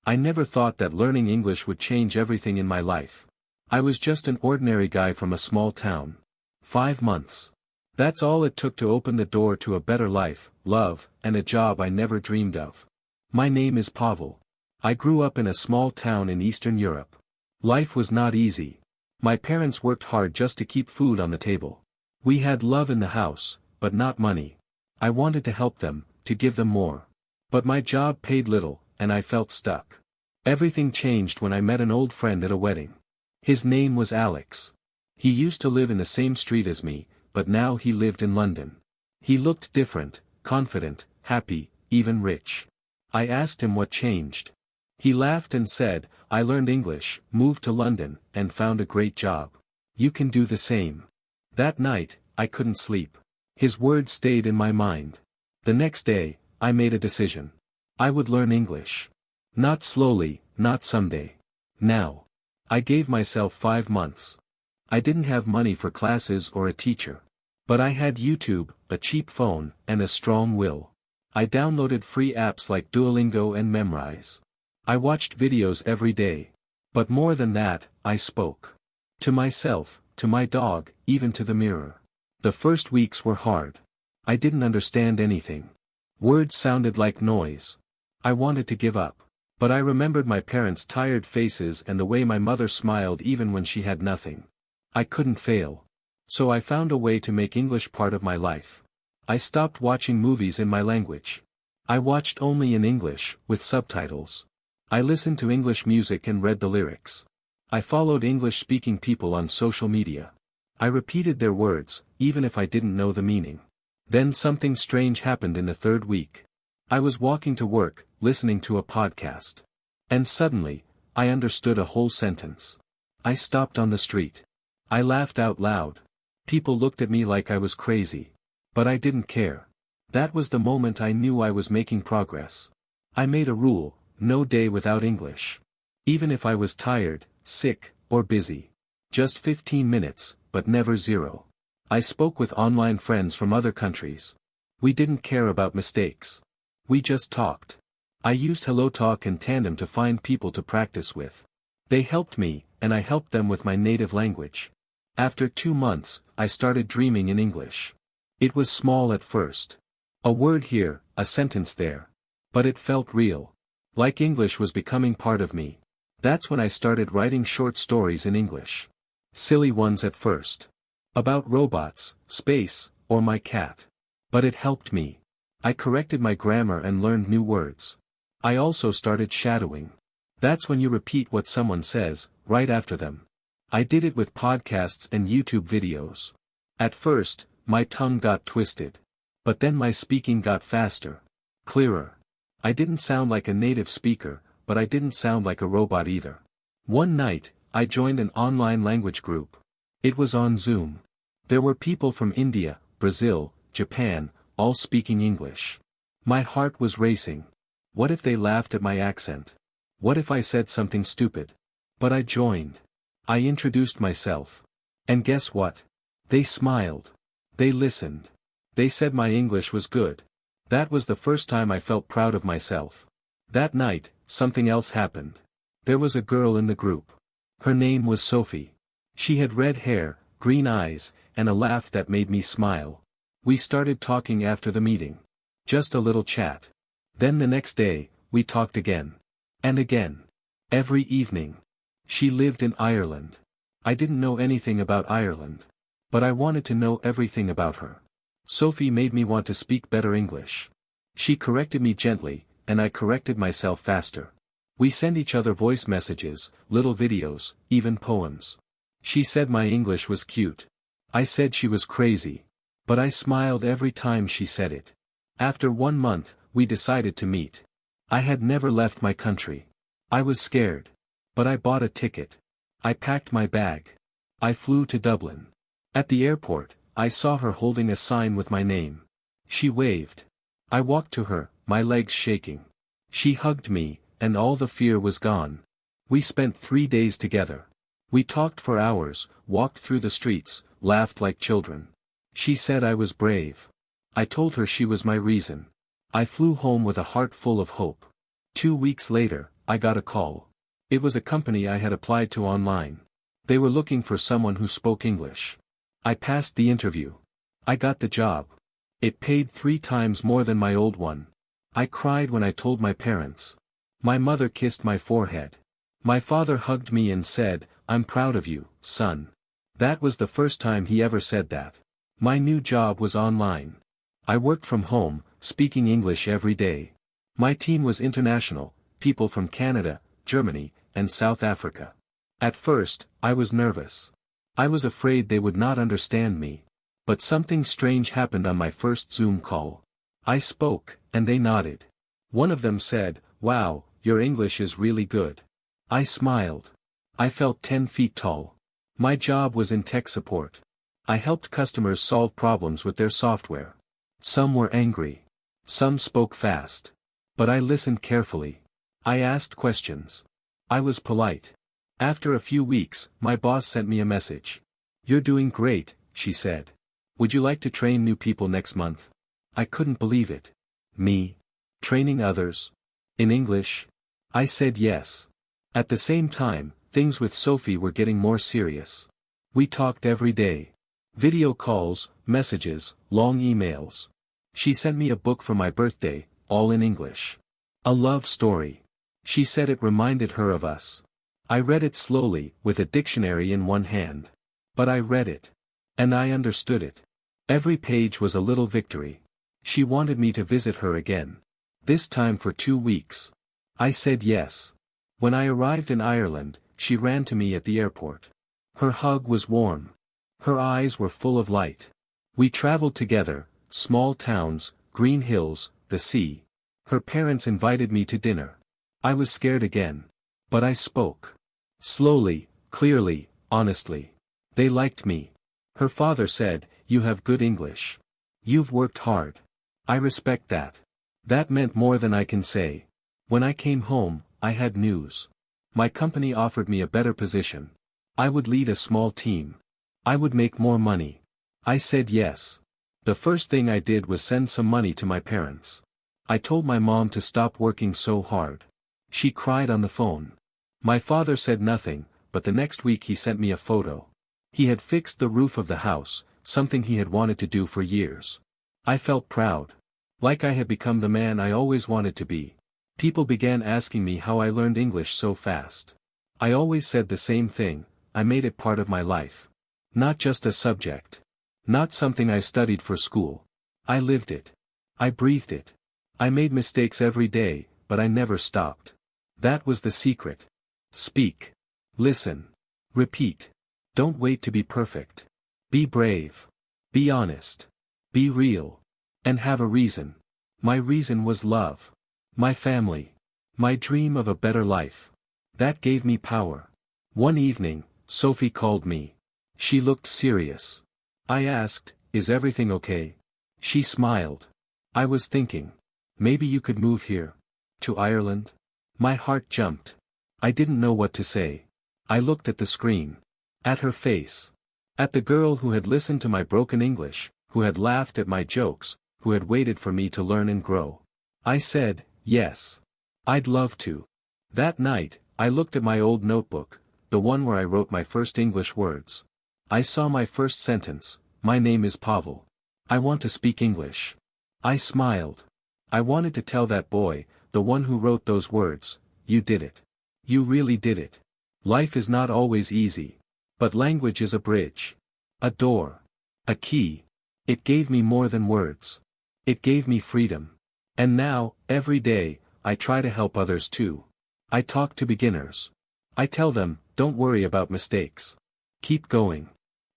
I never thought that learning English would change everything in my life. I was just an ordinary guy from a small town. 5 months. That's all it took to open the door to a better life, love, and a job I never dreamed of. My name is Pavel. I grew up in a small town in Eastern Europe. Life was not easy. My parents worked hard just to keep food on the table. We had love in the house, but not money. I wanted to help them, to give them more. But my job paid little, and I felt stuck. Everything changed when I met an old friend at a wedding. His name was Alex. He used to live in the same street as me, but now he lived in London. He looked different, confident, happy, even rich. I asked him what changed. He laughed and said, "I learned English, moved to London, and found a great job. You can do the same." That night, I couldn't sleep. His words stayed in my mind. The next day, I made a decision. I would learn English. Not slowly, not someday. Now. I gave myself 5 months. I didn't have money for classes or a teacher. But I had YouTube, a cheap phone, and a strong will. I downloaded free apps like Duolingo and Memrise. I watched videos every day. But more than that, I spoke. To myself, to my dog, even to the mirror. The first weeks were hard. I didn't understand anything. Words sounded like noise. I wanted to give up. But I remembered my parents' tired faces and the way my mother smiled even when she had nothing. I couldn't fail. So I found a way to make English part of my life. I stopped watching movies in my language. I watched only in English, with subtitles. I listened to English music and read the lyrics. I followed English-speaking people on social media. I repeated their words, even if I didn't know the meaning. Then something strange happened in the 3rd week. I was walking to work, listening to a podcast. And suddenly, I understood a whole sentence. I stopped on the street. I laughed out loud. People looked at me like I was crazy. But I didn't care. That was the moment I knew I was making progress. I made a rule, no day without English. Even if I was tired, sick, or busy. Just 15 minutes, but never 0. I spoke with online friends from other countries. We didn't care about mistakes. We just talked. I used HelloTalk and Tandem to find people to practice with. They helped me, and I helped them with my native language. After 2 months, I started dreaming in English. It was small at first. A word here, a sentence there. But it felt real. Like English was becoming part of me. That's when I started writing short stories in English. Silly ones at first. About robots, space, or my cat. But it helped me. I corrected my grammar and learned new words. I also started shadowing. That's when you repeat what someone says, right after them. I did it with podcasts and YouTube videos. At first, my tongue got twisted. But then my speaking got faster. Clearer. I didn't sound like a native speaker, but I didn't sound like a robot either. One night, I joined an online language group. It was on Zoom. There were people from India, Brazil, Japan, all speaking English. My heart was racing. What if they laughed at my accent? What if I said something stupid? But I joined. I introduced myself. And guess what? They smiled. They listened. They said my English was good. That was the first time I felt proud of myself. That night, something else happened. There was a girl in the group. Her name was Sophie. She had red hair, green eyes, and a laugh that made me smile. We started talking after the meeting. Just a little chat. Then the next day, we talked again. And again. Every evening. She lived in Ireland. I didn't know anything about Ireland. But I wanted to know everything about her. Sophie made me want to speak better English. She corrected me gently, and I corrected myself faster. We sent each other voice messages, little videos, even poems. She said my English was cute. I said she was crazy. But I smiled every time she said it. After 1 month, we decided to meet. I had never left my country. I was scared. But I bought a ticket. I packed my bag. I flew to Dublin. At the airport, I saw her holding a sign with my name. She waved. I walked to her, my legs shaking. She hugged me, and all the fear was gone. We spent 3 days together. We talked for hours, walked through the streets, laughed like children. She said I was brave. I told her she was my reason. I flew home with a heart full of hope. 2 weeks later, I got a call. It was a company I had applied to online. They were looking for someone who spoke English. I passed the interview. I got the job. It paid 3 times more than my old one. I cried when I told my parents. My mother kissed my forehead. My father hugged me and said, "I'm proud of you, son." That was the first time he ever said that. My new job was online. I worked from home, speaking English every day. My team was international, people from Canada, Germany, and South Africa. At first, I was nervous. I was afraid they would not understand me. But something strange happened on my first Zoom call. I spoke, and they nodded. One of them said, "Wow, your English is really good." I smiled. I felt 10 feet tall. My job was in tech support. I helped customers solve problems with their software. Some were angry. Some spoke fast. But I listened carefully. I asked questions. I was polite. After a few weeks, my boss sent me a message. "You're doing great," she said. "Would you like to train new people next month?" I couldn't believe it. Me? Training others? In English? I said yes. At the same time, things with Sophie were getting more serious. We talked every day. Video calls, messages, long emails. She sent me a book for my birthday, all in English. A love story. She said it reminded her of us. I read it slowly, with a dictionary in one hand. But I read it. And I understood it. Every page was a little victory. She wanted me to visit her again. This time for 2 weeks. I said yes. When I arrived in Ireland, she ran to me at the airport. Her hug was warm. Her eyes were full of light. We traveled together, small towns, green hills, the sea. Her parents invited me to dinner. I was scared again. But I spoke. Slowly, clearly, honestly. They liked me. Her father said, "You have good English. You've worked hard. I respect that." That meant more than I can say. When I came home, I had news. My company offered me a better position. I would lead a small team. I would make more money. I said yes. The first thing I did was send some money to my parents. I told my mom to stop working so hard. She cried on the phone. My father said nothing, but the next week he sent me a photo. He had fixed the roof of the house, something he had wanted to do for years. I felt proud. Like I had become the man I always wanted to be. People began asking me how I learned English so fast. I always said the same thing: I made it part of my life. Not just a subject. Not something I studied for school. I lived it. I breathed it. I made mistakes every day, but I never stopped. That was the secret. Speak. Listen. Repeat. Don't wait to be perfect. Be brave. Be honest. Be real. And have a reason. My reason was love. My family. My dream of a better life. That gave me power. One evening, Sophie called me. She looked serious. I asked, "Is everything okay?" She smiled. I was thinking. Maybe you could move here. To Ireland? My heart jumped. I didn't know what to say. I looked at the screen. At her face. At the girl who had listened to my broken English, who had laughed at my jokes, who had waited for me to learn and grow. I said, yes. I'd love to. That night, I looked at my old notebook, the one where I wrote my first English words. I saw my first sentence: "My name is Pavel. I want to speak English." I smiled. I wanted to tell that boy, the one who wrote those words, "You did it. You really did it. Life is not always easy. But language is a bridge. A door. A key. It gave me more than words. It gave me freedom. And now, every day, I try to help others too. I talk to beginners. I tell them, don't worry about mistakes. Keep going.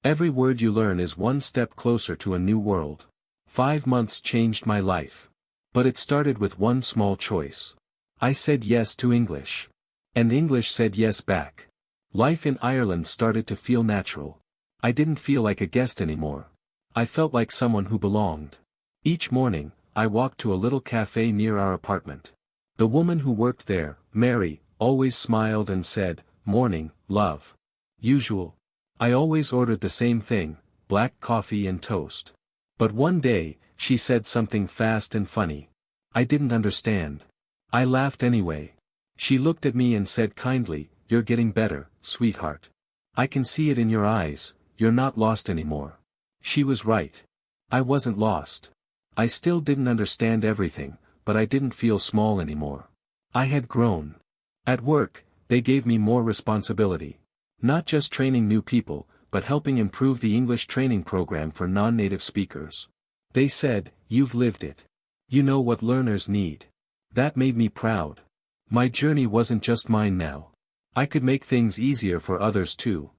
Every word you learn is one step closer to a new world. 5 months changed my life. But it started with one small choice. I said yes to English. And English said yes back. Life in Ireland started to feel natural. I didn't feel like a guest anymore. I felt like someone who belonged. Each morning, I walked to a little cafe near our apartment. The woman who worked there, Mary, always smiled and said, "Morning, love." Usual. I always ordered the same thing, black coffee and toast. But one day, she said something fast and funny. I didn't understand. I laughed anyway. She looked at me and said kindly, "You're getting better, sweetheart. I can see it in your eyes, you're not lost anymore." She was right. I wasn't lost. I still didn't understand everything, but I didn't feel small anymore. I had grown. At work, they gave me more responsibility. Not just training new people, but helping improve the English training program for non-native speakers. They said, "You've lived it. You know what learners need." That made me proud. My journey wasn't just mine now. I could make things easier for others too.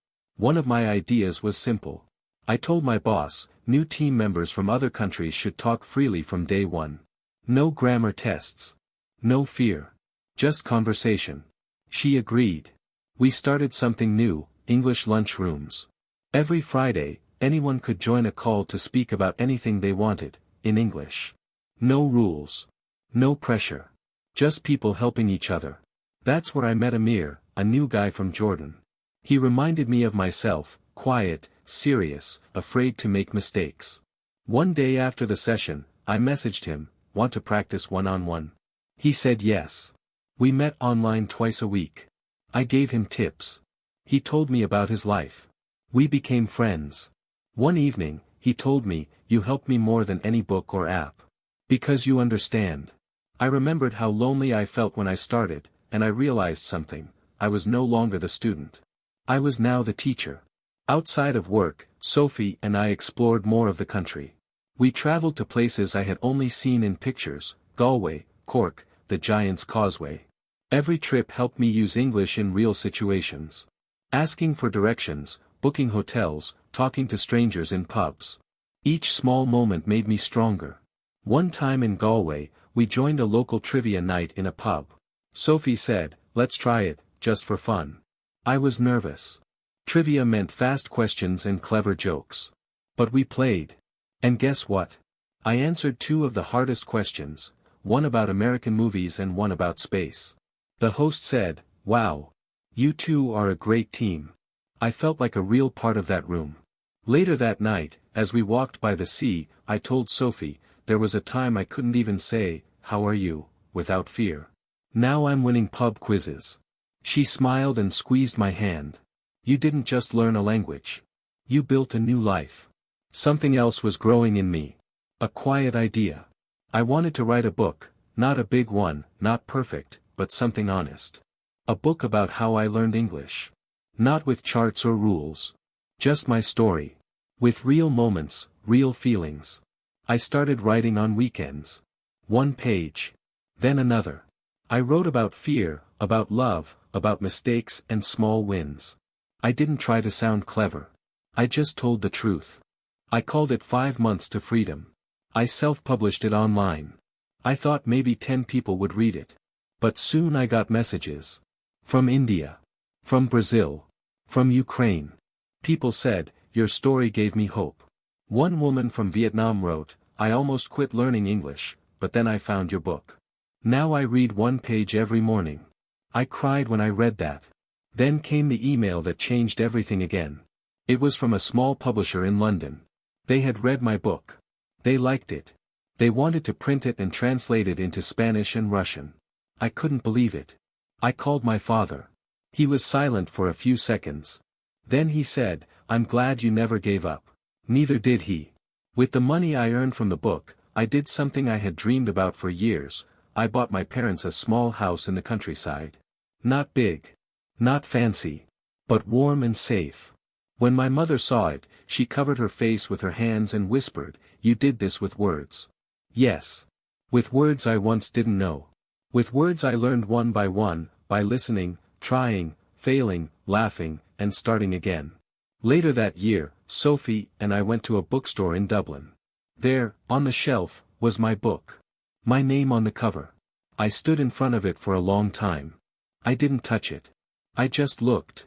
One of my ideas was simple. I told my boss, new team members from other countries should talk freely from day one. No grammar tests. No fear. Just conversation. She agreed. We started something new, English lunch rooms. Every Friday, anyone could join a call to speak about anything they wanted, in English. No rules. No pressure. Just people helping each other. That's where I met Amir, a new guy from Jordan. He reminded me of myself, quiet, serious, afraid to make mistakes. One day after the session, I messaged him, "Want to practice one-on-one?" He said yes. We met online twice a week. I gave him tips. He told me about his life. We became friends. One evening, he told me, "You helped me more than any book or app. Because you understand." I remembered how lonely I felt when I started, and I realized something: I was no longer the student. I was now the teacher. Outside of work, Sophie and I explored more of the country. We traveled to places I had only seen in pictures: Galway, Cork, the Giant's Causeway. Every trip helped me use English in real situations. Asking for directions, booking hotels, talking to strangers in pubs. Each small moment made me stronger. One time in Galway, we joined a local trivia night in a pub. Sophie said, "Let's try it, just for fun." I was nervous. Trivia meant fast questions and clever jokes. But we played. And guess what? I answered two of the hardest questions, one about American movies and one about space. The host said, "Wow. You two are a great team." I felt like a real part of that room. Later that night, as we walked by the sea, I told Sophie, there was a time I couldn't even say, "How are you?" without fear. Now I'm winning pub quizzes. She smiled and squeezed my hand. You didn't just learn a language. You built a new life. Something else was growing in me. A quiet idea. I wanted to write a book, not a big one, not perfect, but something honest. A book about how I learned English. Not with charts or rules. Just my story. With real moments, real feelings. I started writing on weekends. One page. Then another. I wrote about fear, about love, about mistakes and small wins. I didn't try to sound clever. I just told the truth. I called it 5 Months to Freedom. I self-published it online. I thought maybe 10 people would read it. But soon I got messages. From India. From Brazil. From Ukraine. People said, "Your story gave me hope." One woman from Vietnam wrote, "I almost quit learning English, but then I found your book. Now I read one page every morning." I cried when I read that. Then came the email that changed everything again. It was from a small publisher in London. They had read my book. They liked it. They wanted to print it and translate it into Spanish and Russian. I couldn't believe it. I called my father. He was silent for a few seconds. Then he said, "I'm glad you never gave up." Neither did he. With the money I earned from the book, I did something I had dreamed about for years. I bought my parents a small house in the countryside. Not big. Not fancy. But warm and safe. When my mother saw it, she covered her face with her hands and whispered, "You did this with words." Yes. With words I once didn't know. With words I learned one, by listening, trying, failing, laughing, and starting again. Later that year, Sophie and I went to a bookstore in Dublin. There, on the shelf, was my book. My name on the cover. I stood in front of it for a long time. I didn't touch it. I just looked.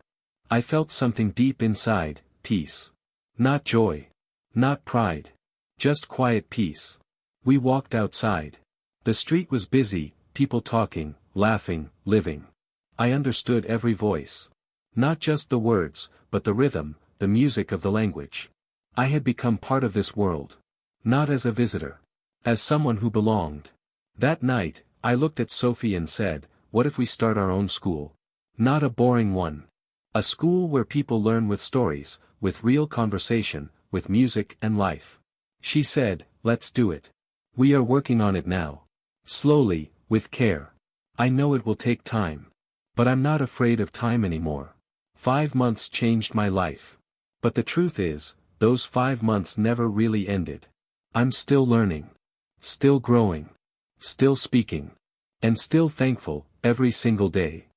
I felt something deep inside, peace. Not joy. Not pride. Just quiet peace. We walked outside. The street was busy, people talking, laughing, living. I understood every voice. Not just the words, but the rhythm, the music of the language. I had become part of this world. Not as a visitor. As someone who belonged. That night, I looked at Sophie and said, what if we start our own school? Not a boring one. A school where people learn with stories, with real conversation, with music and life. She said, let's do it. We are working on it now. Slowly, with care. I know it will take time. But I'm not afraid of time anymore. 5 months changed my life. But the truth is, those 5 months never really ended. I'm still learning. Still growing. Still speaking. And still thankful, every single day.